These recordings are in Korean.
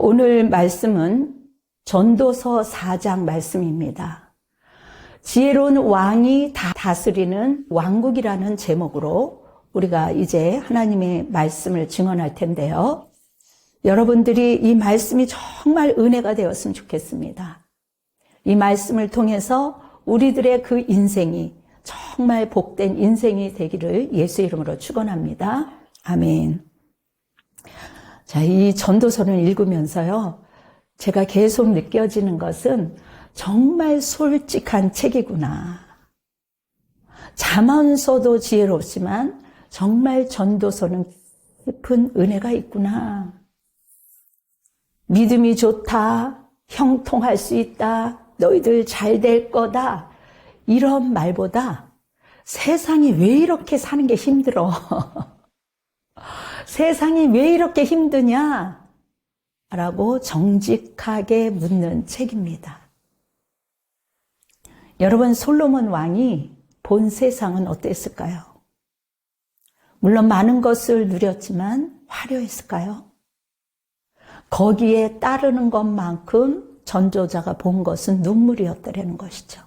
오늘 말씀은 전도서 4장 말씀입니다. 지혜로운 왕이 다스리는 왕국이라는 제목으로 우리가 이제 하나님의 말씀을 증언할 텐데요. 여러분들이 이 말씀이 정말 은혜가 되었으면 좋겠습니다. 이 말씀을 통해서 우리들의 그 인생이 정말 복된 인생이 되기를 예수 이름으로 축원합니다. 아멘. 자, 이 전도서를 읽으면서요, 제가 계속 느껴지는 것은 정말 솔직한 책이구나. 자문서도 지혜롭지만 정말 전도서는 깊은 은혜가 있구나. 믿음이 좋다, 형통할 수 있다, 너희들 잘 될 거다, 이런 말보다 세상이 왜 이렇게 사는 게 힘들어? 세상이 왜 이렇게 힘드냐? 라고 정직하게 묻는 책입니다. 여러분, 솔로몬 왕이 본 세상은 어땠을까요? 물론 많은 것을 누렸지만 화려했을까요? 거기에 따르는 것만큼 전도자가 본 것은 눈물이었다라는 것이죠.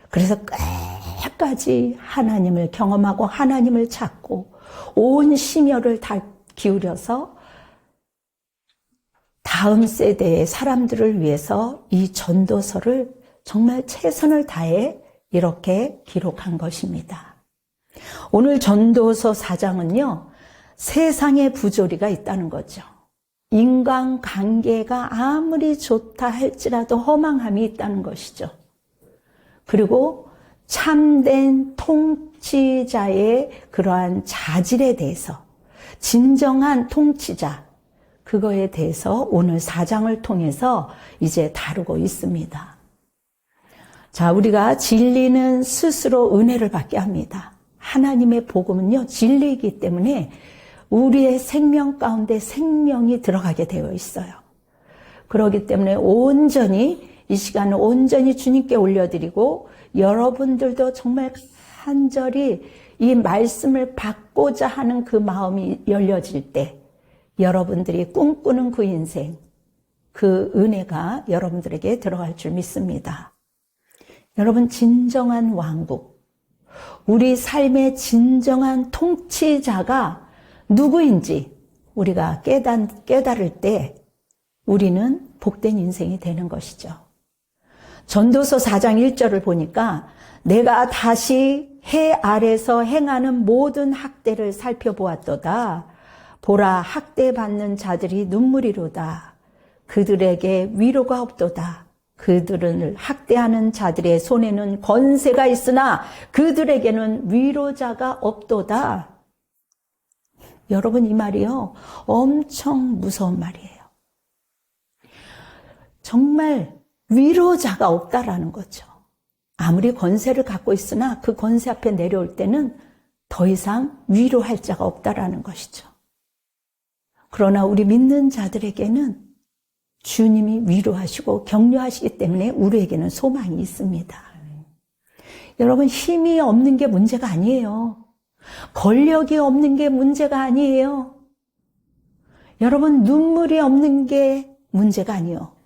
그래서 끝까지 하나님을 경험하고 하나님을 찾고 온 심혈을 다 기울여서 다음 세대의 사람들을 위해서 이 전도서를 정말 최선을 다해 이렇게 기록한 것입니다. 오늘 전도서 4장은요, 세상에 부조리가 있다는 거죠. 인간관계가 아무리 좋다 할지라도 허망함이 있다는 것이죠. 그리고 참된 통치자의 그러한 자질에 대해서, 진정한 통치자, 그거에 대해서 오늘 4장을 통해서 이제 다루고 있습니다. 자, 우리가 진리는 스스로 은혜를 받게 합니다. 하나님의 복음은요, 진리이기 때문에 우리의 생명 가운데 생명이 들어가게 되어 있어요. 그렇기 때문에 이 시간을 온전히 주님께 올려드리고, 여러분들도 정말 간절히 이 말씀을 받고자 하는 그 마음이 열려질 때, 여러분들이 꿈꾸는 그 인생, 그 은혜가 여러분들에게 들어갈 줄 믿습니다. 여러분, 진정한 왕국, 우리 삶의 진정한 통치자가 누구인지 우리가 깨달을 때 우리는 복된 인생이 되는 것이죠. 전도서 4장 1절을 보니까 내가 다시 해 아래서 행하는 모든 학대를 살펴보았도다. 보라, 학대받는 자들이 눈물이로다. 그들에게 위로가 없도다. 그들을 학대하는 자들의 손에는 권세가 있으나 그들에게는 위로자가 없도다. 여러분, 이 말이요, 엄청 무서운 말이에요. 정말 위로자가 없다라는 거죠. 아무리 권세를 갖고 있으나 그 권세 앞에 내려올 때는 더 이상 위로할 자가 없다라는 것이죠. 그러나 우리 믿는 자들에게는 주님이 위로하시고 격려하시기 때문에 우리에게는 소망이 있습니다. 여러분, 힘이 없는 게 문제가 아니에요. 권력이 없는 게 문제가 아니에요. 여러분, 눈물이 없는 게 문제가 아니에요.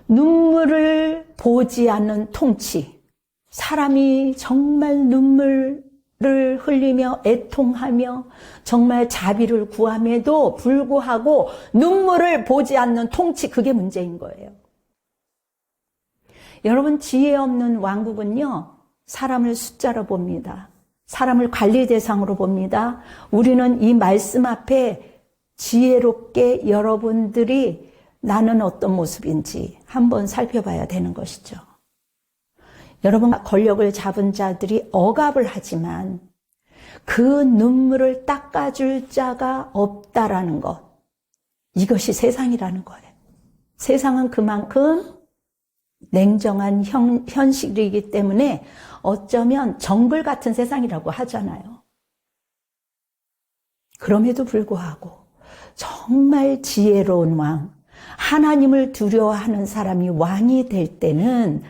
눈물을 보지 않는 통치, 사람이 정말 눈물을 흘리며 애통하며 정말 자비를 구함에도 불구하고 눈물을 보지 않는 통치, 그게 문제인 거예요. 여러분, 지혜 없는 왕국은요, 사람을 숫자로 봅니다. 사람을 관리 대상으로 봅니다. 우리는 이 말씀 앞에 지혜롭게 여러분들이 나는 어떤 모습인지 한번 살펴봐야 되는 것이죠. 여러분, 권력을 잡은 자들이 억압을 하지만 그 눈물을 닦아줄 자가 없다라는 것, 이것이 세상이라는 거예요. 세상은 그만큼 냉정한 현실이기 때문에 어쩌면 정글 같은 세상이라고 하잖아요. 그럼에도 불구하고 정말 지혜로운 왕, 하나님을 두려워하는 사람이 왕이 될 때는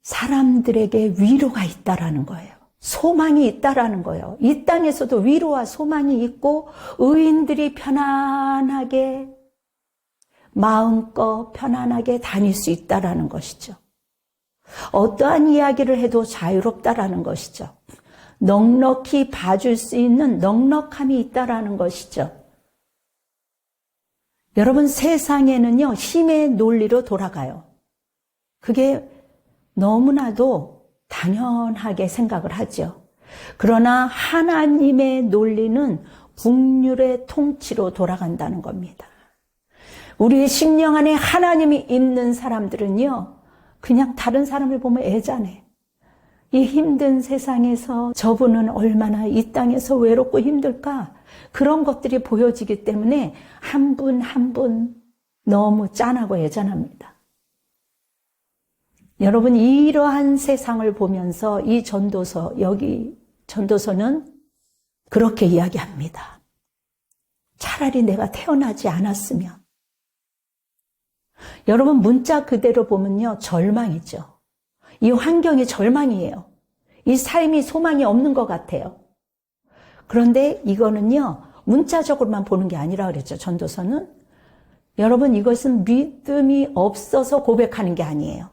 사람들에게 위로가 있다라는 거예요. 소망이 있다라는 거예요. 이 땅에서도 위로와 소망이 있고 의인들이 편안하게 마음껏 편안하게 다닐 수 있다라는 것이죠. 어떠한 이야기를 해도 자유롭다라는 것이죠. 넉넉히 봐줄 수 있는 넉넉함이 있다라는 것이죠. 여러분, 세상에는요, 힘의 논리로 돌아가요. 그게 너무나도 당연하게 생각을 하죠. 그러나 하나님의 논리는 국률의 통치로 돌아간다는 겁니다. 우리의 심령 안에 하나님이 있는 사람들은요, 그냥 다른 사람을 보면 애잔해. 이 힘든 세상에서 저분은 얼마나 이 땅에서 외롭고 힘들까? 그런 것들이 보여지기 때문에 한 분 한 분 너무 짠하고 애잔합니다. 여러분, 이러한 세상을 보면서 이 전도서, 여기 전도서는 그렇게 이야기합니다. 차라리 내가 태어나지 않았으면. 여러분, 문자 그대로 보면요, 절망이죠. 이 환경이 절망이에요. 이 삶이 소망이 없는 것 같아요. 그런데 이거는요, 문자적으로만 보는 게 아니라 그랬죠, 전도서는. 여러분, 이것은 믿음이 없어서 고백하는 게 아니에요.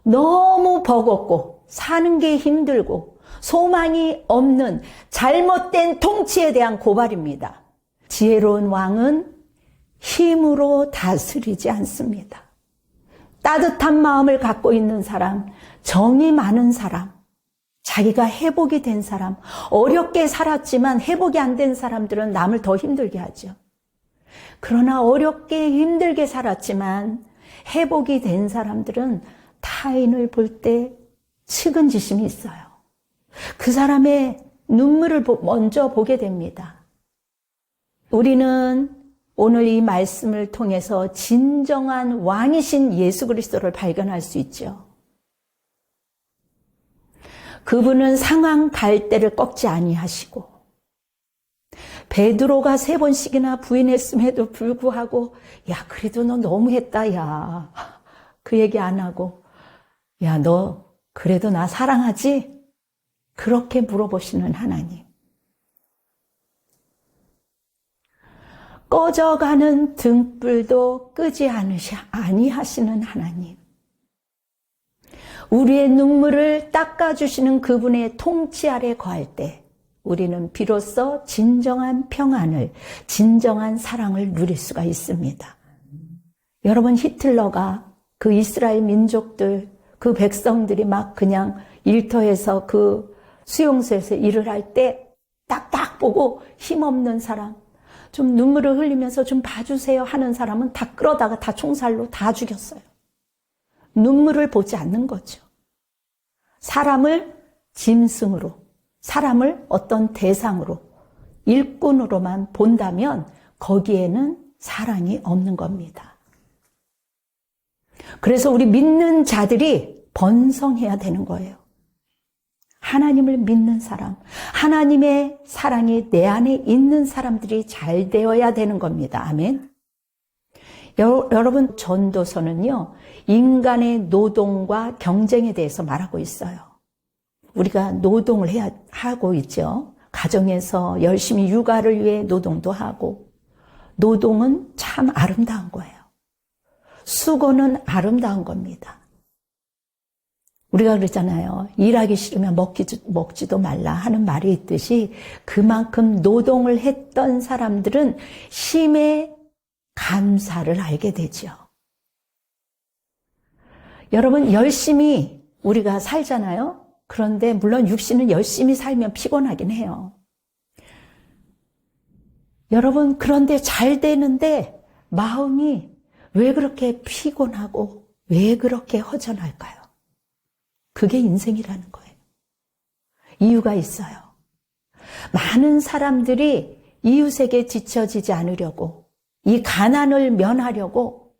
너무 버겁고 사는 게 힘들고 소망이 없는 잘못된 통치에 대한 고발입니다. 지혜로운 왕은 힘으로 다스리지 않습니다. 따뜻한 마음을 갖고 있는 사람, 정이 많은 사람, 자기가 회복이 된 사람, 어렵게 살았지만 회복이 안 된 사람들은 남을 더 힘들게 하죠. 그러나 어렵게 힘들게 살았지만 회복이 된 사람들은 타인을 볼 때 측은지심이 있어요. 그 사람의 눈물을 먼저 보게 됩니다. 우리는 오늘 이 말씀을 통해서 진정한 왕이신 예수 그리스도를 발견할 수 있죠. 그분은 상황 갈대를 꺾지 아니하시고 베드로가 3번씩이나 부인했음에도 불구하고 야, 그래도 너 너무했다, 야. 그 얘기 안 하고 야, 너 그래도 나 사랑하지? 그렇게 물어보시는 하나님. 꺼져가는 등불도 끄지 아니하시는 하나님. 우리의 눈물을 닦아주시는 그분의 통치 아래 거할 때 우리는 비로소 진정한 평안을, 진정한 사랑을 누릴 수가 있습니다. 여러분, 히틀러가 그 이스라엘 민족들, 그 백성들이 막 그냥 일터에서 그 수용소에서 일을 할 때 딱딱 보고 힘없는 사람, 좀 눈물을 흘리면서 좀 봐주세요 하는 사람은 다 끌어다가 다 총살로 다 죽였어요. 눈물을 보지 않는 거죠. 사람을 짐승으로, 사람을 어떤 대상으로, 일꾼으로만 본다면 거기에는 사랑이 없는 겁니다. 그래서 우리 믿는 자들이 번성해야 되는 거예요. 하나님을 믿는 사람, 하나님의 사랑이 내 안에 있는 사람들이 잘 되어야 되는 겁니다. 아멘. 여러분, 전도서는요, 인간의 노동과 경쟁에 대해서 말하고 있어요. 우리가 노동을 하고 있죠. 가정에서 열심히 육아를 위해 노동도 하고, 노동은 참 아름다운 거예요. 수고는 아름다운 겁니다. 우리가 그랬잖아요. 일하기 싫으면 먹지도 말라 하는 말이 있듯이 그만큼 노동을 했던 사람들은 쉼의 감사를 알게 되죠. 여러분, 열심히 우리가 살잖아요. 그런데 물론 육신은 열심히 살면 피곤하긴 해요. 여러분, 그런데 잘 되는데 마음이 왜 그렇게 피곤하고 왜 그렇게 허전할까요? 그게 인생이라는 거예요. 이유가 있어요. 많은 사람들이 이웃에게 지쳐지지 않으려고, 이 가난을 면하려고,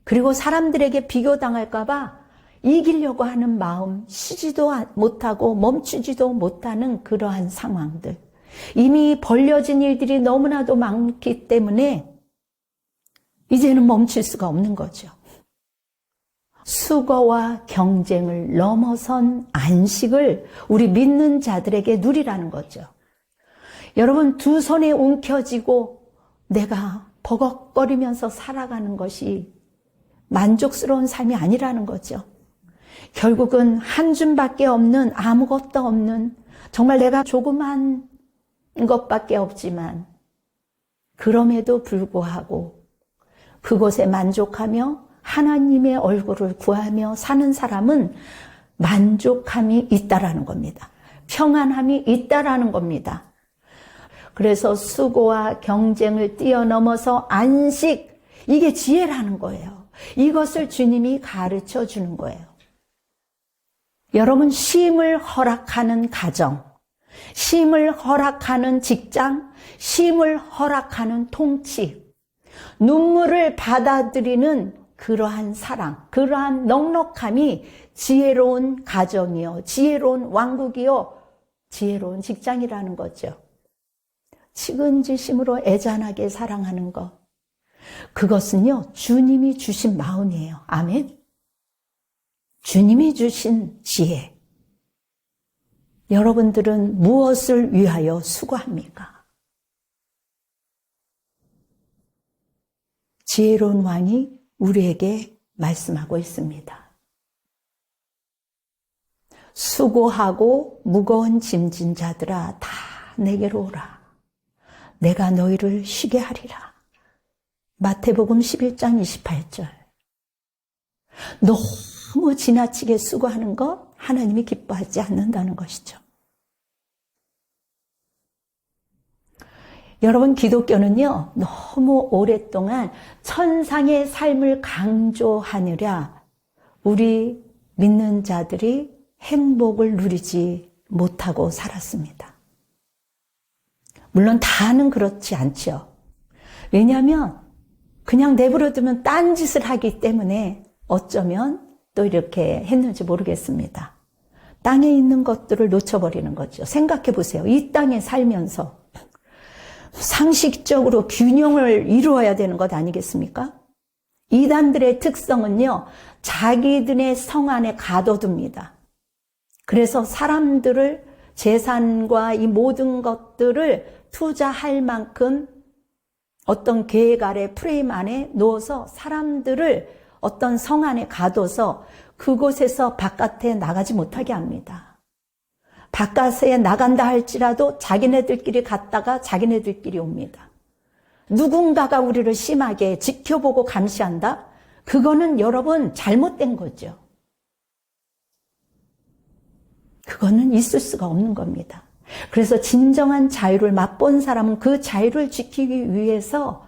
그리고 사람들에게 비교당할까 봐 이기려고 하는 마음, 쉬지도 못하고 멈추지도 못하는 그러한 상황들. 이미 벌려진 일들이 너무나도 많기 때문에 이제는 멈출 수가 없는 거죠. 수고와 경쟁을 넘어선 안식을 우리 믿는 자들에게 누리라는 거죠. 여러분, 두 손에 움켜쥐고 내가 버벅거리면서 살아가는 것이 만족스러운 삶이 아니라는 거죠. 결국은 한 줌밖에 없는, 아무것도 없는, 정말 내가 조그만 것밖에 없지만 그럼에도 불구하고 그곳에 만족하며 하나님의 얼굴을 구하며 사는 사람은 만족함이 있다라는 겁니다. 평안함이 있다라는 겁니다. 그래서 수고와 경쟁을 뛰어넘어서 안식, 이게 지혜라는 거예요. 이것을 주님이 가르쳐 주는 거예요. 여러분, 쉼을 허락하는 가정, 쉼을 허락하는 직장, 쉼을 허락하는 통치, 눈물을 받아들이는 그러한 사랑, 그러한 넉넉함이 지혜로운 가정이요, 지혜로운 왕국이요, 지혜로운 직장이라는 거죠. 측은지심으로 애잔하게 사랑하는 것, 그것은요, 주님이 주신 마음이에요. 아멘. 주님이 주신 지혜. 여러분들은 무엇을 위하여 수고합니까? 지혜로운 왕이 우리에게 말씀하고 있습니다. 수고하고 무거운 짐진 자들아, 다 내게로 오라. 내가 너희를 쉬게 하리라. 마태복음 11장 28절. 너무 지나치게 수고하는 것 하나님이 기뻐하지 않는다는 것이죠. 여러분, 기독교는요, 너무 오랫동안 천상의 삶을 강조하느라 우리 믿는 자들이 행복을 누리지 못하고 살았습니다. 물론 다는 그렇지 않죠. 왜냐하면 그냥 내버려두면 딴짓을 하기 때문에 어쩌면 또 이렇게 했는지 모르겠습니다. 땅에 있는 것들을 놓쳐버리는 거죠. 생각해 보세요. 이 땅에 살면서 상식적으로 균형을 이루어야 되는 것 아니겠습니까? 이단들의 특성은요, 자기들의 성 안에 가둬둡니다. 그래서 사람들을, 재산과 이 모든 것들을 투자할 만큼 어떤 계획 아래, 프레임 안에 놓아서 사람들을 어떤 성 안에 가둬서 그곳에서 바깥에 나가지 못하게 합니다. 바깥에 나간다 할지라도 자기네들끼리 갔다가 자기네들끼리 옵니다. 누군가가 우리를 심하게 지켜보고 감시한다? 그거는 여러분 잘못된 거죠. 그거는 있을 수가 없는 겁니다. 그래서 진정한 자유를 맛본 사람은 그 자유를 지키기 위해서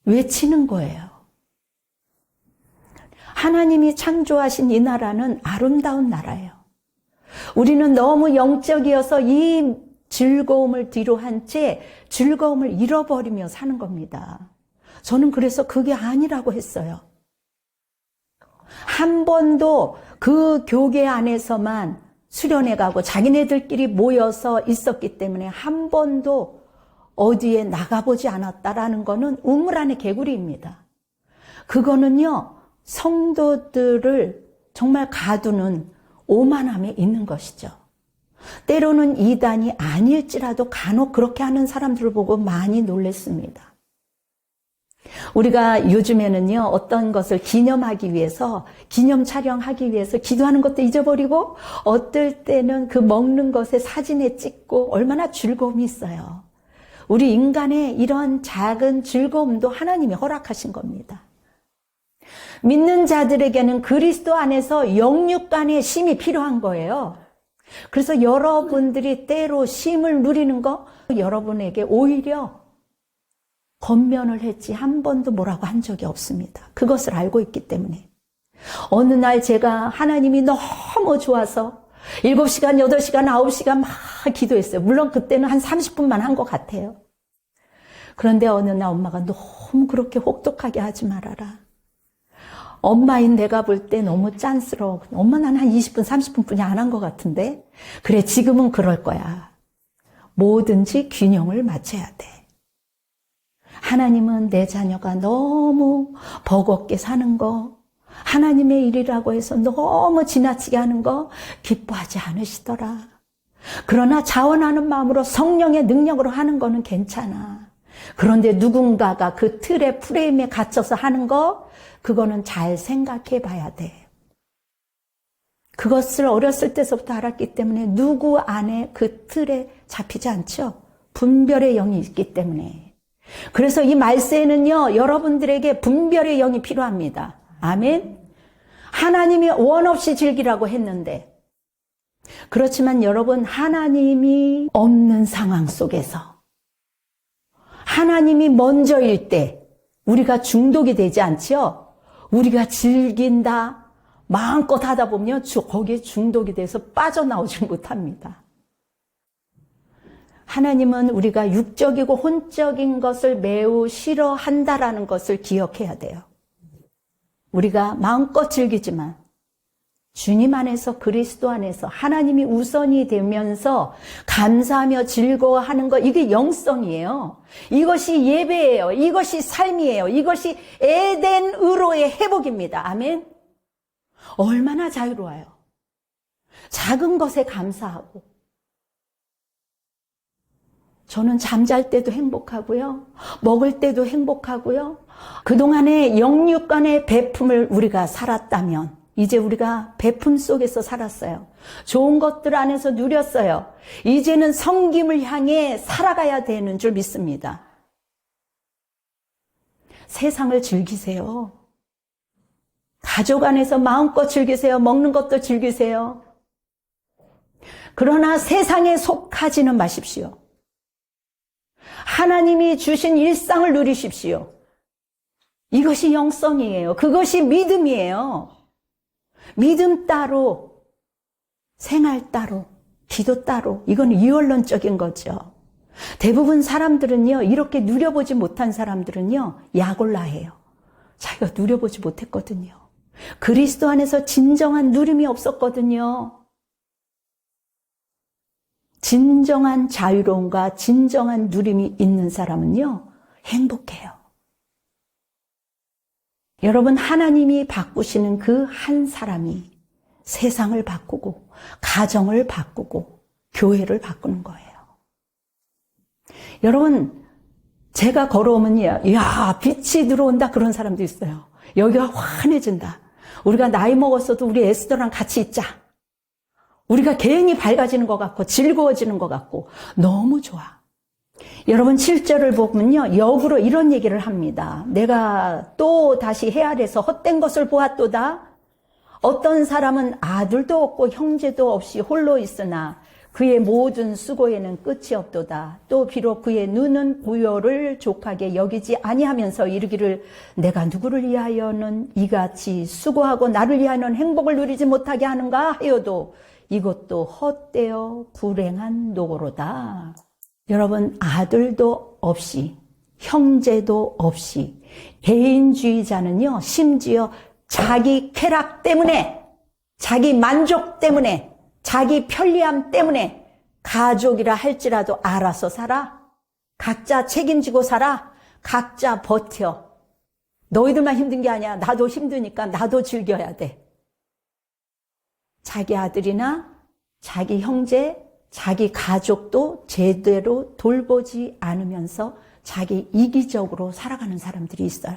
외치는 거예요. 하나님이 창조하신 이 나라는 아름다운 나라예요. 우리는 너무 영적이어서 이 즐거움을 뒤로 한 채 즐거움을 잃어버리며 사는 겁니다. 저는 그래서 그게 아니라고 했어요. 한 번도 그 교계 안에서만 수련회 가고 자기네들끼리 모여서 있었기 때문에 한 번도 어디에 나가보지 않았다라는 거는 우물 안의 개구리입니다. 그거는요, 성도들을 정말 가두는 오만함에 있는 것이죠. 때로는 이단이 아닐지라도 간혹 그렇게 하는 사람들을 보고 많이 놀랐습니다. 우리가 요즘에는요, 어떤 것을 기념하기 위해서, 기념 촬영하기 위해서 기도하는 것도 잊어버리고, 어떨 때는 그 먹는 것에 사진에 찍고 얼마나 즐거움이 있어요. 우리 인간의 이런 작은 즐거움도 하나님이 허락하신 겁니다. 믿는 자들에게는 그리스도 안에서 영육 간의 쉼이 필요한 거예요. 그래서 여러분들이 때로 쉼을 누리는 거, 여러분에게 오히려 권면을 했지 한 번도 뭐라고 한 적이 없습니다. 그것을 알고 있기 때문에. 어느 날 제가 하나님이 너무 좋아서 7시간, 8시간, 9시간 막 기도했어요. 물론 그때는 한 30분만 한 것 같아요. 그런데 어느 날 엄마가 너무 그렇게 혹독하게 하지 말아라. 엄마인 내가 볼 때 너무 짠스러워. 엄마는 한 20분, 30분뿐이 안 한 것 같은데. 그래, 지금은 그럴 거야. 뭐든지 균형을 맞춰야 돼. 하나님은 내 자녀가 너무 버겁게 사는 거, 하나님의 일이라고 해서 너무 지나치게 하는 거 기뻐하지 않으시더라. 그러나 자원하는 마음으로 성령의 능력으로 하는 거는 괜찮아. 그런데 누군가가 그 틀의 프레임에 갇혀서 하는 거, 그거는 잘 생각해 봐야 돼. 그것을 어렸을 때서부터 알았기 때문에 누구 안에 그 틀에 잡히지 않죠. 분별의 영이 있기 때문에. 그래서 이 말세에는요, 여러분들에게 분별의 영이 필요합니다. 아멘. 하나님이 원 없이 즐기라고 했는데, 그렇지만 여러분, 하나님이 없는 상황 속에서 하나님이 먼저일 때 우리가 중독이 되지 않지요? 우리가 즐긴다, 마음껏 하다 보면 거기에 중독이 돼서 빠져나오지 못합니다. 하나님은 우리가 육적이고 혼적인 것을 매우 싫어한다라는 것을 기억해야 돼요. 우리가 마음껏 즐기지만 주님 안에서, 그리스도 안에서 하나님이 우선이 되면서 감사하며 즐거워하는 것, 이게 영성이에요. 이것이 예배예요. 이것이 삶이에요. 이것이 에덴으로의 회복입니다. 아멘. 얼마나 자유로워요. 작은 것에 감사하고. 저는 잠잘 때도 행복하고요. 먹을 때도 행복하고요. 그동안에 영육간의 베품을 우리가 살았다면 이제 우리가 베품 속에서 살았어요. 좋은 것들 안에서 누렸어요. 이제는 성김을 향해 살아가야 되는 줄 믿습니다. 세상을 즐기세요. 가족 안에서 마음껏 즐기세요. 먹는 것도 즐기세요. 그러나 세상에 속하지는 마십시오. 하나님이 주신 일상을 누리십시오. 이것이 영성이에요. 그것이 믿음이에요. 믿음 따로, 생활 따로, 기도 따로, 이건 이원론적인 거죠. 대부분 사람들은요, 이렇게 누려보지 못한 사람들은요, 약올라해요. 자기가 누려보지 못했거든요. 그리스도 안에서 진정한 누림이 없었거든요. 진정한 자유로움과 진정한 누림이 있는 사람은요, 행복해요. 여러분, 하나님이 바꾸시는 그 한 사람이 세상을 바꾸고 가정을 바꾸고 교회를 바꾸는 거예요. 여러분, 제가 걸어오면요, 이야, 빛이 들어온다, 그런 사람도 있어요. 여기가 환해진다. 우리가 나이 먹었어도 우리 에스더랑 같이 있자. 우리가 괜히 밝아지는 것 같고 즐거워지는 것 같고 너무 좋아. 여러분, 7절을 보면요, 역으로 이런 얘기를 합니다. 내가 또 다시 헤아려서 헛된 것을 보았도다. 어떤 사람은 아들도 없고 형제도 없이 홀로 있으나 그의 모든 수고에는 끝이 없도다. 또 비록 그의 눈은 부요를 족하게 여기지 아니하면서 이르기를 내가 누구를 위하여는 이같이 수고하고 나를 위하여는 행복을 누리지 못하게 하는가 하여도 이것도 헛되어 불행한 노고로다. 여러분, 아들도 없이 형제도 없이 개인주의자는요, 심지어 자기 쾌락 때문에, 자기 만족 때문에, 자기 편리함 때문에 가족이라 할지라도 알아서 살아. 각자 책임지고 살아. 각자 버텨. 너희들만 힘든 게 아니야. 나도 힘드니까 나도 즐겨야 돼. 자기 아들이나 자기 형제, 자기 가족도 제대로 돌보지 않으면서 자기 이기적으로 살아가는 사람들이 있어요.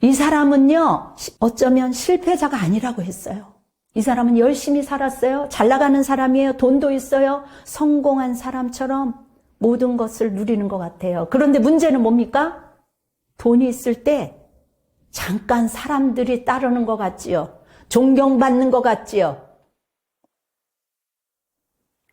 이 사람은요, 어쩌면 실패자가 아니라고 했어요. 이 사람은 열심히 살았어요. 잘 나가는 사람이에요. 돈도 있어요. 성공한 사람처럼 모든 것을 누리는 것 같아요. 그런데 문제는 뭡니까? 돈이 있을 때 잠깐 사람들이 따르는 것 같지요. 존경받는 것 같지요.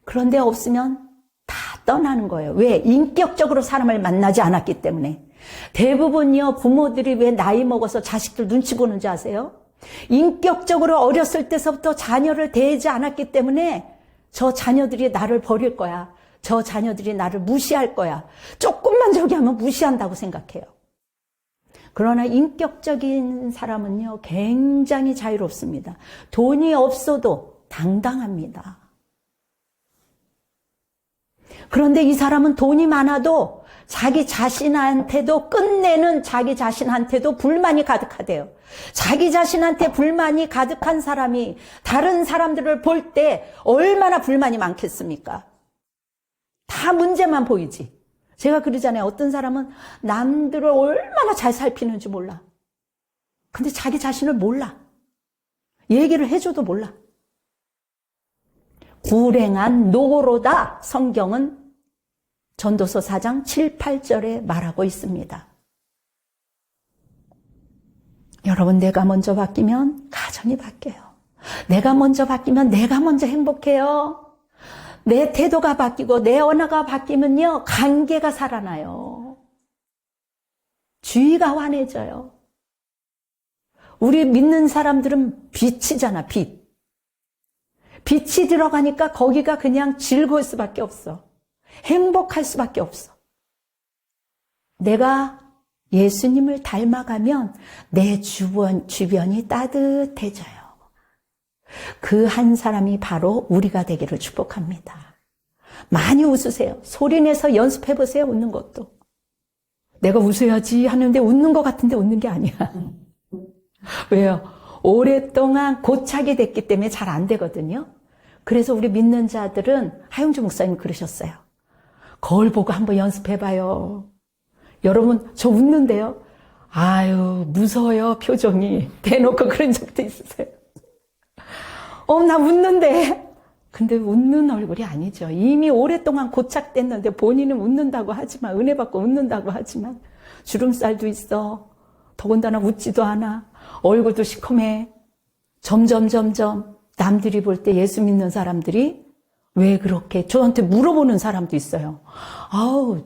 그런데 없으면 다 떠나는 거예요. 왜? 인격적으로 사람을 만나지 않았기 때문에. 대부분요, 부모들이 왜 나이 먹어서 자식들 눈치 보는지 아세요? 인격적으로 어렸을 때서부터 자녀를 대하지 않았기 때문에 저 자녀들이 나를 버릴 거야. 저 자녀들이 나를 무시할 거야. 조금만 저기 하면 무시한다고 생각해요. 그러나 인격적인 사람은요, 굉장히 자유롭습니다. 돈이 없어도 당당합니다. 그런데 이 사람은 돈이 많아도 자기 자신한테도 끝내는 자기 자신한테도 불만이 가득하대요. 자기 자신한테 불만이 가득한 사람이 다른 사람들을 볼 때 얼마나 불만이 많겠습니까? 다 문제만 보이지. 제가 그러잖아요. 어떤 사람은 남들을 얼마나 잘 살피는지 몰라. 근데 자기 자신을 몰라. 얘기를 해줘도 몰라. 불행한 노고로다. 성경은 전도서 4장 7, 8절에 말하고 있습니다. 여러분, 내가 먼저 바뀌면 가정이 바뀌어요. 내가 먼저 바뀌면 내가 먼저 행복해요. 내 태도가 바뀌고 내 언어가 바뀌면요, 관계가 살아나요. 주의가 환해져요. 우리 믿는 사람들은 빛이잖아, 빛. 빛이 들어가니까 거기가 그냥 즐거울 수밖에 없어. 행복할 수밖에 없어. 내가 예수님을 닮아가면 내 주변이 따뜻해져요. 그 한 사람이 바로 우리가 되기를 축복합니다. 많이 웃으세요. 소리내서 연습해보세요. 웃는 것도. 내가 웃어야지 하는데 웃는 것 같은데 웃는 게 아니야. 왜요? 오랫동안 고착이 됐기 때문에 잘 안 되거든요. 그래서 우리 믿는 자들은 하용주 목사님 그러셨어요. 거울 보고 한번 연습해봐요. 여러분, 저 웃는데요. 아유, 무서워요, 표정이. 대놓고 그런 적도 있으세요. 나 웃는데. 근데 웃는 얼굴이 아니죠. 이미 오랫동안 고착됐는데 본인은 웃는다고 하지만, 은혜 받고 웃는다고 하지만, 주름살도 있어. 더군다나 웃지도 않아. 얼굴도 시커매. 점점 남들이 볼 때 예수 믿는 사람들이 왜 그렇게 저한테 물어보는 사람도 있어요. 아우,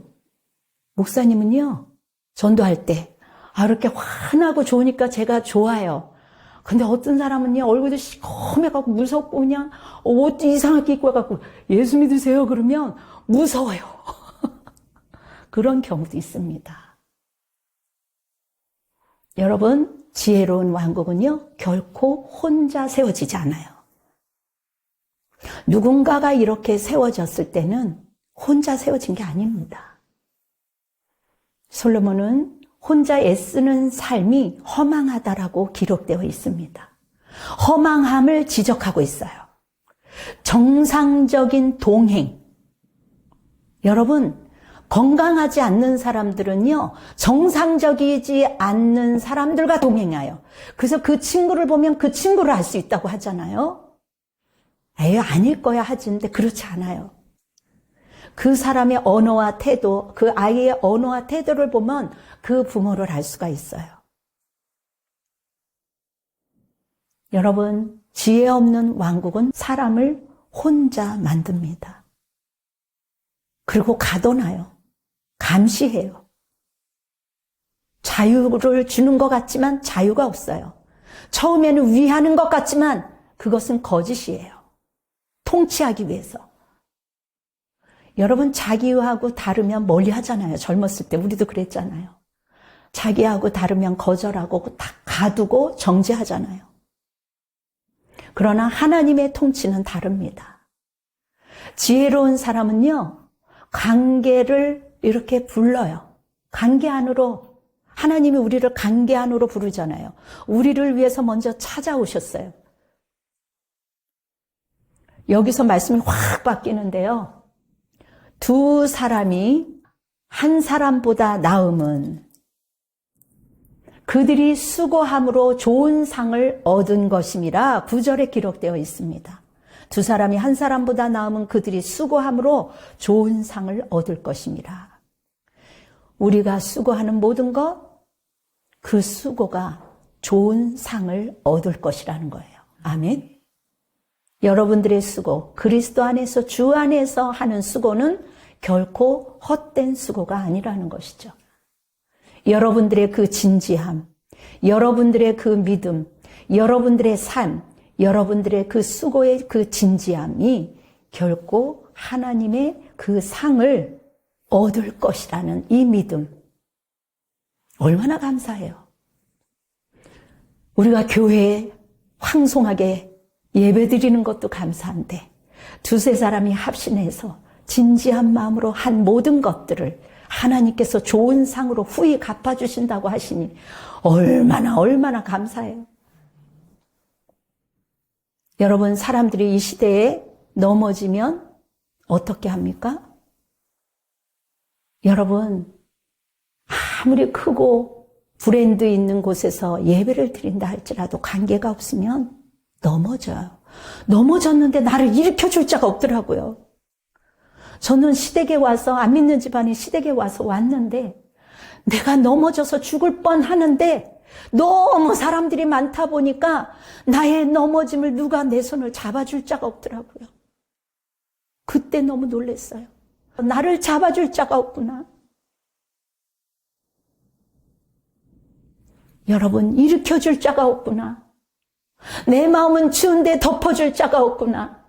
목사님은요, 전도할 때, 이렇게 환하고 좋으니까 제가 좋아요. 근데 어떤 사람은요, 얼굴도 시커매갖고 무섭고 그냥 옷 이상하게 입고 와갖고 예수 믿으세요? 그러면 무서워요. 그런 경우도 있습니다. 여러분, 지혜로운 왕국은요, 결코 혼자 세워지지 않아요. 누군가가 이렇게 세워졌을 때는 혼자 세워진 게 아닙니다. 솔로몬은 혼자 애쓰는 삶이 허망하다라고 기록되어 있습니다. 허망함을 지적하고 있어요. 정상적인 동행. 여러분, 건강하지 않는 사람들은요, 정상적이지 않는 사람들과 동행해요. 그래서 그 친구를 보면 그 친구를 알 수 있다고 하잖아요. 에이, 아닐 거야 하지는데 그렇지 않아요. 그 사람의 언어와 태도, 그 아이의 언어와 태도를 보면 그 부모를 알 수가 있어요. 여러분, 지혜 없는 왕국은 사람을 혼자 만듭니다. 그리고 가둬놔요. 감시해요. 자유를 주는 것 같지만 자유가 없어요. 처음에는 위하는 것 같지만 그것은 거짓이에요. 통치하기 위해서. 여러분, 자기하고 다르면 멀리 하잖아요. 젊었을 때 우리도 그랬잖아요. 자기하고 다르면 거절하고 다 가두고 정죄하잖아요. 그러나 하나님의 통치는 다릅니다. 지혜로운 사람은요, 관계를 이렇게 불러요. 관계 안으로, 하나님이 우리를 관계 안으로 부르잖아요. 우리를 위해서 먼저 찾아오셨어요. 여기서 말씀이 확 바뀌는데요. 두 사람이 한 사람보다 나음은 그들이 수고함으로 좋은 상을 얻은 것임이라 9절에 기록되어 있습니다. 두 사람이 한 사람보다 나음은 그들이 수고함으로 좋은 상을 얻을 것임이라. 우리가 수고하는 모든 것, 그 수고가 좋은 상을 얻을 것이라는 거예요. 아멘. 여러분들의 수고, 그리스도 안에서 주 안에서 하는 수고는 결코 헛된 수고가 아니라는 것이죠. 여러분들의 그 진지함, 여러분들의 그 믿음, 여러분들의 삶, 여러분들의 그 수고의 그 진지함이 결코 하나님의 그 상을 얻을 것이라는 이 믿음. 얼마나 감사해요. 우리가 교회에 황송하게 예배드리는 것도 감사한데 두세 사람이 합심해서 진지한 마음으로 한 모든 것들을 하나님께서 좋은 상으로 후히 갚아주신다고 하시니 얼마나 감사해요. 여러분, 사람들이 이 시대에 넘어지면 어떻게 합니까? 여러분, 아무리 크고 브랜드 있는 곳에서 예배를 드린다 할지라도 관계가 없으면 넘어져요. 넘어졌는데 나를 일으켜줄 자가 없더라고요. 저는 시댁에 와서, 안 믿는 집안에 시댁에 와서 왔는데 내가 넘어져서 죽을 뻔하는데 너무 사람들이 많다 보니까 나의 넘어짐을 누가 내 손을 잡아줄 자가 없더라고요. 그때 너무 놀랐어요. 나를 잡아줄 자가 없구나. 여러분, 일으켜줄 자가 없구나. 내 마음은 추운데 덮어줄 자가 없구나.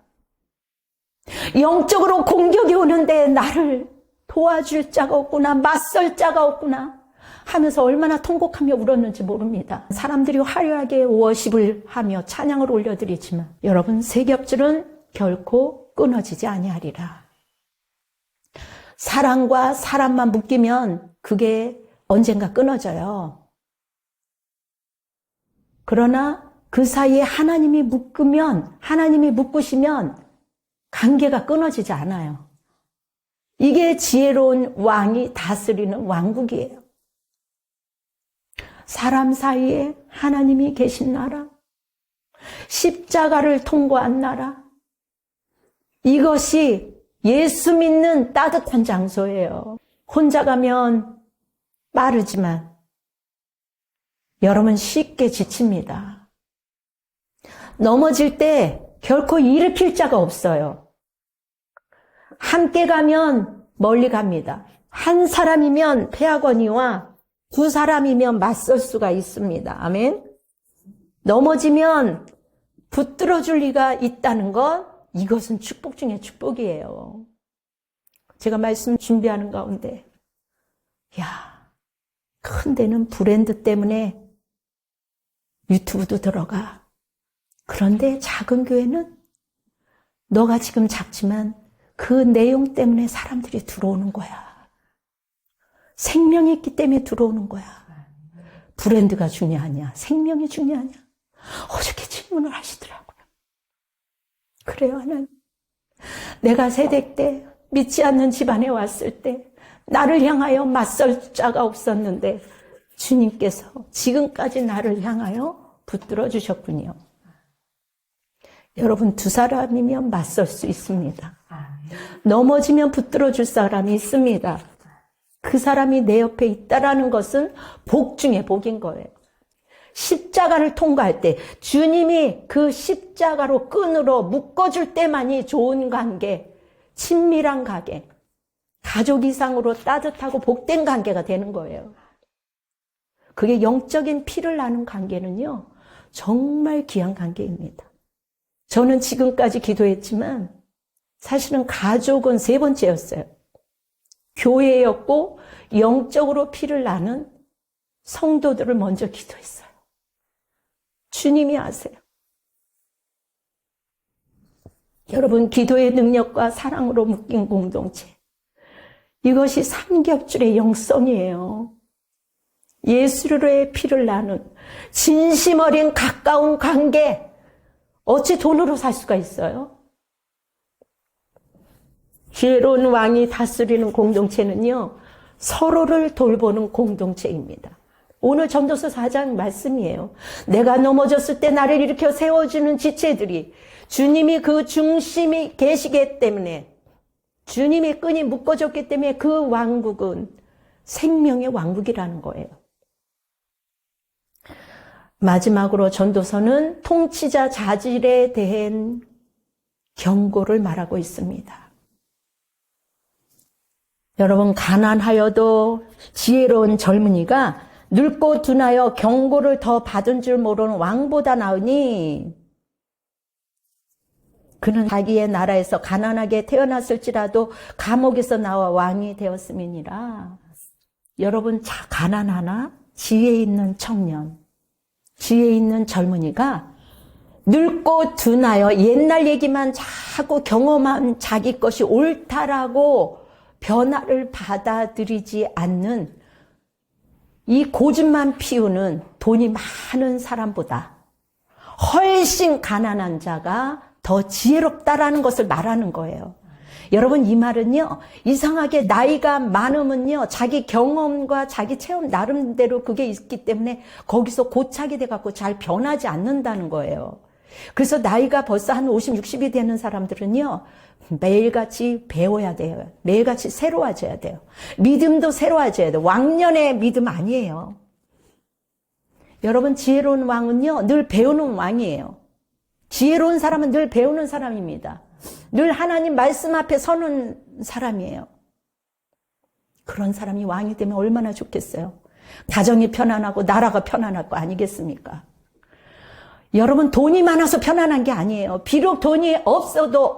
영적으로 공격이 오는데 나를 도와줄 자가 없구나. 맞설 자가 없구나 하면서 얼마나 통곡하며 울었는지 모릅니다. 사람들이 화려하게 워십을 하며 찬양을 올려드리지만 여러분, 세겹줄은 결코 끊어지지 아니하리라. 사랑과 사람만 묶이면 그게 언젠가 끊어져요. 그러나 그 사이에 하나님이 묶으시면 관계가 끊어지지 않아요. 이게 지혜로운 왕이 다스리는 왕국이에요. 사람 사이에 하나님이 계신 나라, 십자가를 통과한 나라, 이것이 예수 믿는 따뜻한 장소예요. 혼자 가면 빠르지만 여러분, 쉽게 지칩니다. 넘어질 때 결코 일으킬 자가 없어요. 함께 가면 멀리 갑니다. 한 사람이면 패하거니와 두 사람이면 맞설 수가 있습니다. 아멘. 넘어지면 붙들어줄 리가 있다는 것, 이것은 축복 중에 축복이에요. 제가 말씀 준비하는 가운데 큰 데는 브랜드 때문에 유튜브도 들어가. 그런데 작은 교회는 너가 지금 작지만 그 내용 때문에 사람들이 들어오는 거야. 생명이 있기 때문에 들어오는 거야. 브랜드가 중요하냐? 생명이 중요하냐? 어저께 질문을 하시더라고요. 그래요, 하나님. 내가 세대 때 믿지 않는 집안에 왔을 때 나를 향하여 맞설 자가 없었는데 주님께서 지금까지 나를 향하여 붙들어 주셨군요. 여러분, 두 사람이면 맞설 수 있습니다. 넘어지면 붙들어 줄 사람이 있습니다. 그 사람이 내 옆에 있다라는 것은 복 중에 복인 거예요. 십자가를 통과할 때 주님이 그 십자가로 끈으로 묶어줄 때만이 좋은 관계, 친밀한 관계, 가족 이상으로 따뜻하고 복된 관계가 되는 거예요. 그게 영적인 피를 나눈 관계는요, 정말 귀한 관계입니다. 저는 지금까지 기도했지만 사실은 가족은 세 번째였어요. 교회였고 영적으로 피를 나눈 성도들을 먼저 기도했어요. 주님이 아세요. 여러분, 기도의 능력과 사랑으로 묶인 공동체, 이것이 삼겹줄의 영성이에요. 예수로의 피를 나눈 진심 어린 가까운 관계, 어찌 돈으로 살 수가 있어요? 지혜로운 왕이 다스리는 공동체는요, 서로를 돌보는 공동체입니다. 오늘 전도서 4장 말씀이에요. 내가 넘어졌을 때 나를 일으켜 세워주는 지체들이, 주님이 그 중심이 계시기 때문에, 주님의 끈이 묶어졌기 때문에 그 왕국은 생명의 왕국이라는 거예요. 마지막으로 전도서는 통치자 자질에 대한 경고를 말하고 있습니다. 여러분, 가난하여도 지혜로운 젊은이가 늙고 둔하여 경고를 더 받은 줄 모르는 왕보다 나으니, 그는 자기의 나라에서 가난하게 태어났을지라도 감옥에서 나와 왕이 되었음이니라. 여러분, 가난하나 지혜 있는 청년, 지혜 있는 젊은이가 늙고 둔하여 옛날 얘기만 자꾸 경험한 자기 것이 옳다라고 변화를 받아들이지 않는 이 고집만 피우는 돈이 많은 사람보다 훨씬 가난한 자가 더 지혜롭다라는 것을 말하는 거예요. 여러분, 이 말은요, 이상하게 나이가 많으면요, 자기 경험과 자기 체험 나름대로 그게 있기 때문에 거기서 고착이 돼갖고 잘 변하지 않는다는 거예요. 그래서 나이가 벌써 한 50, 60이 되는 사람들은요, 매일같이 배워야 돼요. 매일같이 새로워져야 돼요. 믿음도 새로워져야 돼요. 왕년의 믿음 아니에요. 여러분, 지혜로운 왕은요, 늘 배우는 왕이에요. 지혜로운 사람은 늘 배우는 사람입니다. 늘 하나님 말씀 앞에 서는 사람이에요. 그런 사람이 왕이 되면 얼마나 좋겠어요. 가정이 편안하고 나라가 편안할 거 아니겠습니까? 여러분, 돈이 많아서 편안한 게 아니에요. 비록 돈이 없어도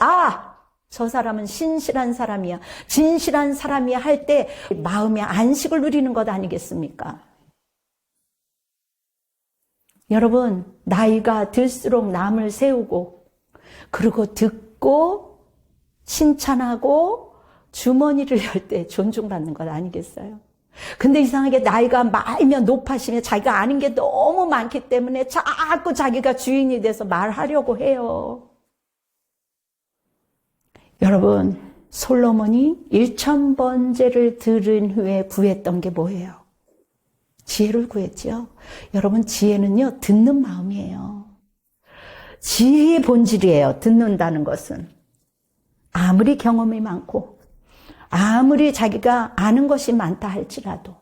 저 사람은 신실한 사람이야, 진실한 사람이야 할 때 마음의 안식을 누리는 것 아니겠습니까? 여러분, 나이가 들수록 남을 세우고 그리고 듣고 칭찬하고 주머니를 열 때 존중받는 것 아니겠어요? 근데 이상하게 나이가 많으면 높아지면 자기가 아는 게 너무 많기 때문에 자꾸 자기가 주인이 돼서 말하려고 해요. 여러분, 솔로몬이 1000번제를 들은 후에 구했던 게 뭐예요? 지혜를 구했죠. 여러분, 지혜는요, 듣는 마음이에요. 지혜의 본질이에요. 듣는다는 것은. 아무리 경험이 많고 아무리 자기가 아는 것이 많다 할지라도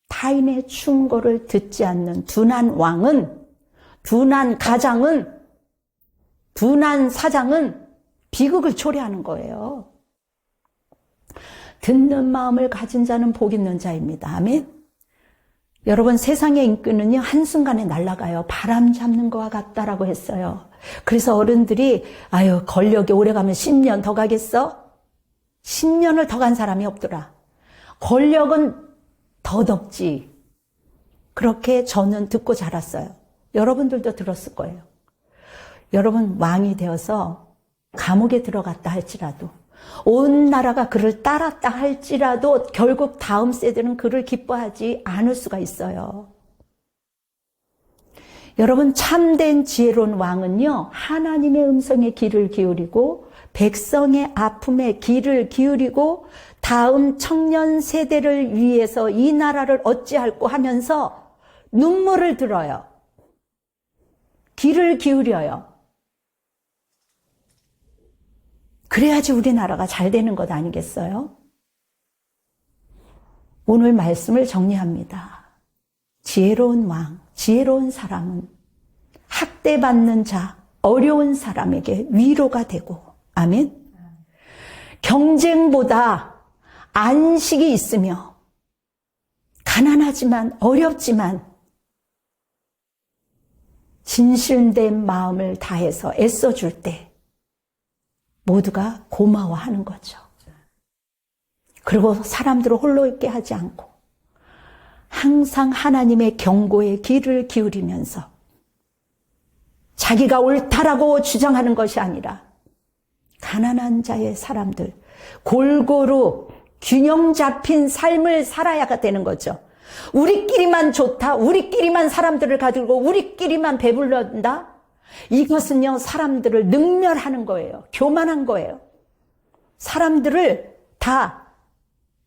타인의 충고를 듣지 않는 둔한 왕은, 둔한 가장은, 둔한 사장은 비극을 초래하는 거예요. 듣는 마음을 가진 자는 복 있는 자입니다. 아멘. 여러분, 세상의 인기는요, 한순간에 날아가요. 바람 잡는 것과 같다라고 했어요. 그래서 어른들이 권력이 오래가면 10년 더 가겠어? 10년을 더 간 사람이 없더라. 권력은 덧없지. 그렇게 저는 듣고 자랐어요. 여러분들도 들었을 거예요. 여러분, 왕이 되어서 감옥에 들어갔다 할지라도, 온 나라가 그를 따랐다 할지라도 결국 다음 세대는 그를 기뻐하지 않을 수가 있어요. 여러분, 참된 지혜로운 왕은요, 하나님의 음성에 귀를 기울이고 백성의 아픔에 귀를 기울이고 다음 청년 세대를 위해서 이 나라를 어찌할꼬 하면서 눈물을 들어요. 귀를 기울여요. 그래야지 우리나라가 잘 되는 것 아니겠어요? 오늘 말씀을 정리합니다. 지혜로운 왕, 지혜로운 사람은 학대받는 자, 어려운 사람에게 위로가 되고, 아멘. 경쟁보다 안식이 있으며 가난하지만 어렵지만 진실된 마음을 다해서 애써줄 때 모두가 고마워하는 거죠. 그리고 사람들을 홀로 있게 하지 않고 항상 하나님의 경고에 귀를 기울이면서 자기가 옳다라고 주장하는 것이 아니라 가난한 자의 사람들, 골고루 균형 잡힌 삶을 살아야 되는 거죠. 우리끼리만 좋다, 우리끼리만 사람들을 가지고 우리끼리만 배불른다? 이것은요, 사람들을 능멸하는 거예요. 교만한 거예요. 사람들을 다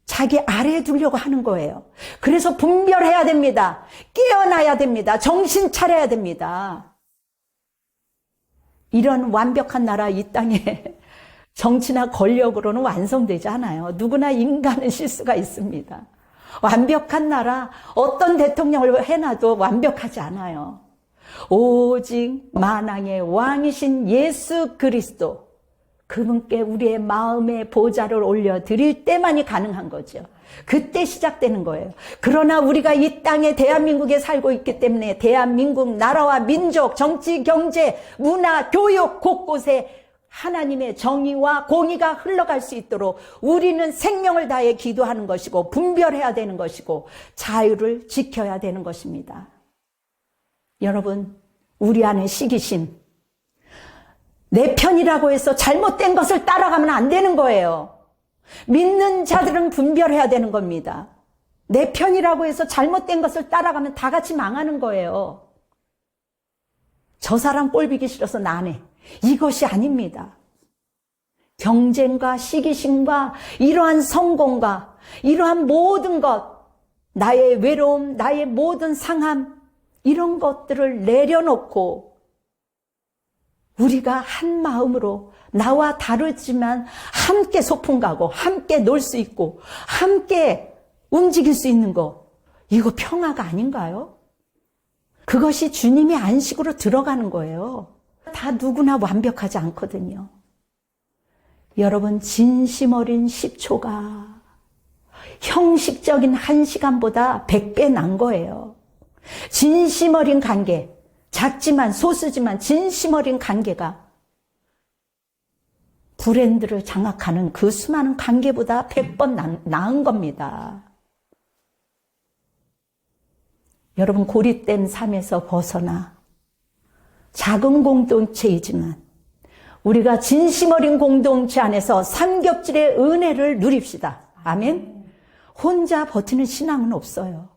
자기 아래에 두려고 하는 거예요. 그래서 분별해야 됩니다. 깨어나야 됩니다. 정신 차려야 됩니다. 이런 완벽한 나라 이 땅에 정치나 권력으로는 완성되지 않아요. 누구나 인간은 실수가 있습니다. 완벽한 나라, 어떤 대통령을 해놔도 완벽하지 않아요. 오직 만왕의 왕이신 예수 그리스도, 그분께 우리의 마음의 보좌를 올려드릴 때만이 가능한 거죠. 그때 시작되는 거예요. 그러나 우리가 이 땅에 대한민국에 살고 있기 때문에 대한민국 나라와 민족, 정치, 경제, 문화, 교육 곳곳에 하나님의 정의와 공의가 흘러갈 수 있도록 우리는 생명을 다해 기도하는 것이고 분별해야 되는 것이고 자유를 지켜야 되는 것입니다. 여러분, 우리 안에 시기심, 내 편이라고 해서 잘못된 것을 따라가면 안 되는 거예요. 믿는 자들은 분별해야 되는 겁니다. 내 편이라고 해서 잘못된 것을 따라가면 다 같이 망하는 거예요. 저 사람 꼴보기 싫어서 나네. 이것이 아닙니다. 경쟁과 시기심과 이러한 성공과 이러한 모든 것, 나의 외로움, 나의 모든 상함, 이런 것들을 내려놓고 우리가 한 마음으로 나와 다르지만 함께 소풍 가고 함께 놀 수 있고 함께 움직일 수 있는 거, 이거 평화가 아닌가요? 그것이 주님의 안식으로 들어가는 거예요. 다 누구나 완벽하지 않거든요. 여러분, 진심 어린 10초가 형식적인 1시간보다 100배 난 거예요. 진심 어린 관계, 작지만 소수지만 진심 어린 관계가 브랜드를 장악하는 그 수많은 관계보다 100번 나은 겁니다. 여러분, 고립된 삶에서 벗어나 작은 공동체이지만 우리가 진심 어린 공동체 안에서 삼겹질의 은혜를 누립시다. 아멘. 혼자 버티는 신앙은 없어요.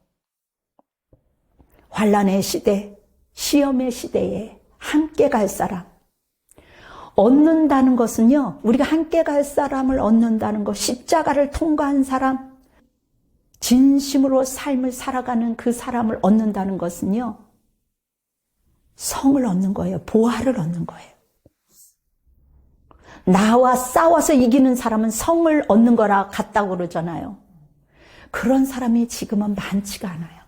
환난의 시대, 시험의 시대에 함께 갈 사람. 얻는다는 것은요, 우리가 함께 갈 사람을 얻는다는 것, 십자가를 통과한 사람, 진심으로 삶을 살아가는 그 사람을 얻는다는 것은요, 성을 얻는 거예요. 보화를 얻는 거예요. 나와 싸워서 이기는 사람은 성을 얻는 거라 같다고 그러잖아요. 그런 사람이 지금은 많지가 않아요.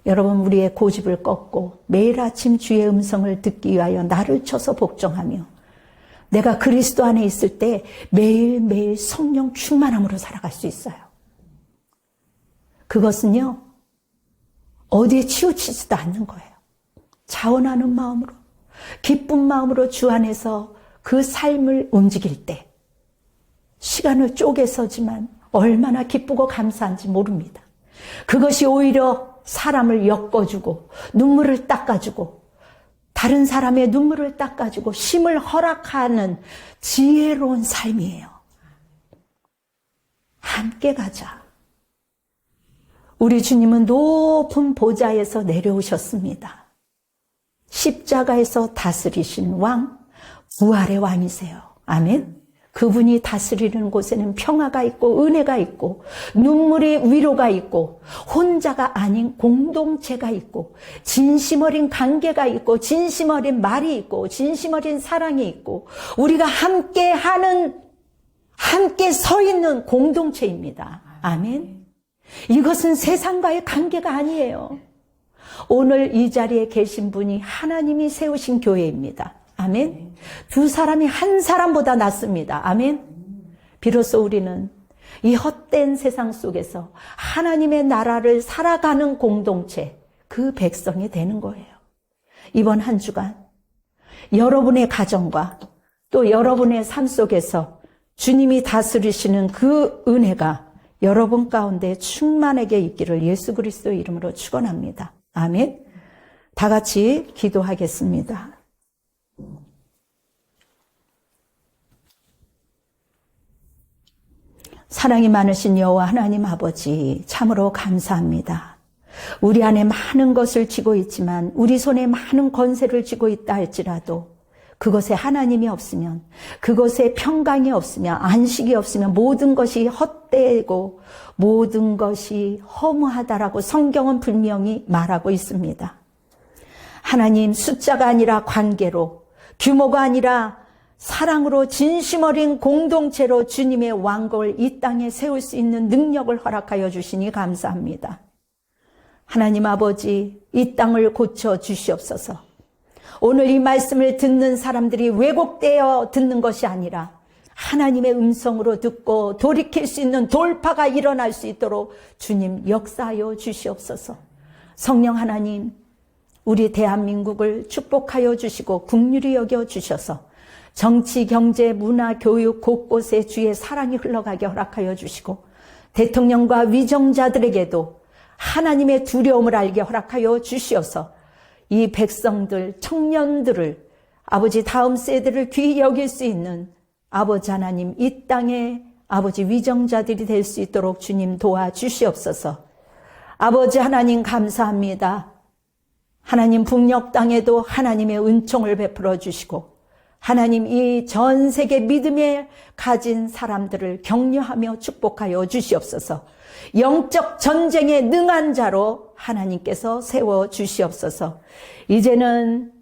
여러분, 우리의 고집을 꺾고 매일 아침 주의 음성을 듣기 위하여 나를 쳐서 복종하며 내가 그리스도 안에 있을 때 매일매일 성령 충만함으로 살아갈 수 있어요. 그것은요, 어디에 치우치지도 않는 거예요. 자원하는 마음으로, 기쁜 마음으로 주 안에서 그 삶을 움직일 때 시간을 쪼개서지만 얼마나 기쁘고 감사한지 모릅니다. 그것이 오히려 사람을 엮어주고 눈물을 닦아주고 다른 사람의 눈물을 닦아주고 쉼을 허락하는 지혜로운 삶이에요. 함께 가자. 우리 주님은 높은 보좌에서 내려오셨습니다. 십자가에서 다스리신 왕, 부활의 왕이세요. 아멘. 그분이 다스리는 곳에는 평화가 있고 은혜가 있고 눈물의 위로가 있고 혼자가 아닌 공동체가 있고 진심 어린 관계가 있고 진심 어린 말이 있고 진심 어린 사랑이 있고 우리가 함께하는, 함께 서 있는 공동체입니다. 아멘. 이것은 세상과의 관계가 아니에요. 오늘 이 자리에 계신 분이 하나님이 세우신 교회입니다. 아멘. 두 사람이 한 사람보다 낫습니다. 아멘. 비로소 우리는 이 헛된 세상 속에서 하나님의 나라를 살아가는 공동체, 그 백성이 되는 거예요. 이번 한 주간 여러분의 가정과 또 여러분의 삶 속에서 주님이 다스리시는 그 은혜가 여러분 가운데 충만하게 있기를 예수 그리스도의 이름으로 축원합니다. 아멘. 다 같이 기도하겠습니다. 사랑이 많으신 여호와 하나님 아버지, 참으로 감사합니다. 우리 안에 많은 것을 쥐고 있지만 우리 손에 많은 권세를 쥐고 있다 할지라도 그것에 하나님이 없으면, 그것에 평강이 없으면, 안식이 없으면 모든 것이 헛되고 모든 것이 허무하다라고 성경은 분명히 말하고 있습니다. 하나님, 숫자가 아니라 관계로, 규모가 아니라 사랑으로 진심 어린 공동체로 주님의 왕국을 이 땅에 세울 수 있는 능력을 허락하여 주시니 감사합니다. 하나님 아버지, 이 땅을 고쳐 주시옵소서. 오늘 이 말씀을 듣는 사람들이 왜곡되어 듣는 것이 아니라 하나님의 음성으로 듣고 돌이킬 수 있는 돌파가 일어날 수 있도록 주님 역사하여 주시옵소서. 성령 하나님, 우리 대한민국을 축복하여 주시고 긍휼히 여겨 주셔서 정치, 경제, 문화, 교육 곳곳에 주의 사랑이 흘러가게 허락하여 주시고 대통령과 위정자들에게도 하나님의 두려움을 알게 허락하여 주시어서 이 백성들, 청년들을, 아버지 다음 세대를 귀히 여길 수 있는 아버지 하나님, 이 땅에 아버지 위정자들이 될 수 있도록 주님 도와주시옵소서. 아버지 하나님 감사합니다. 하나님 북녘 땅에도 하나님의 은총을 베풀어 주시고 하나님 이 전 세계 믿음에 가진 사람들을 격려하며 축복하여 주시옵소서. 영적 전쟁에 능한 자로 하나님께서 세워 주시옵소서. 이제는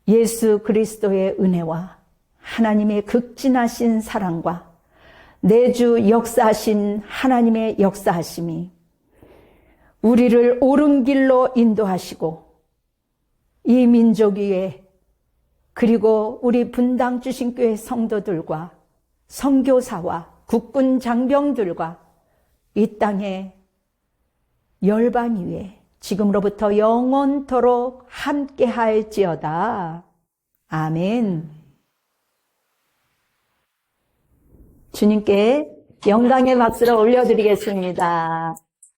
예수 그리스도의 은혜와 하나님의 극진하신 사랑과 내주 역사하신 하나님의 역사하심이 우리를 옳은 길로 인도하시고 이 민족 위에 그리고 우리 분당 주신교회 성도들과 선교사와 국군 장병들과 이 땅에 열방 위에 지금으로부터 영원토록 함께 할지어다. 아멘. 주님께 영광의 박수를 올려드리겠습니다.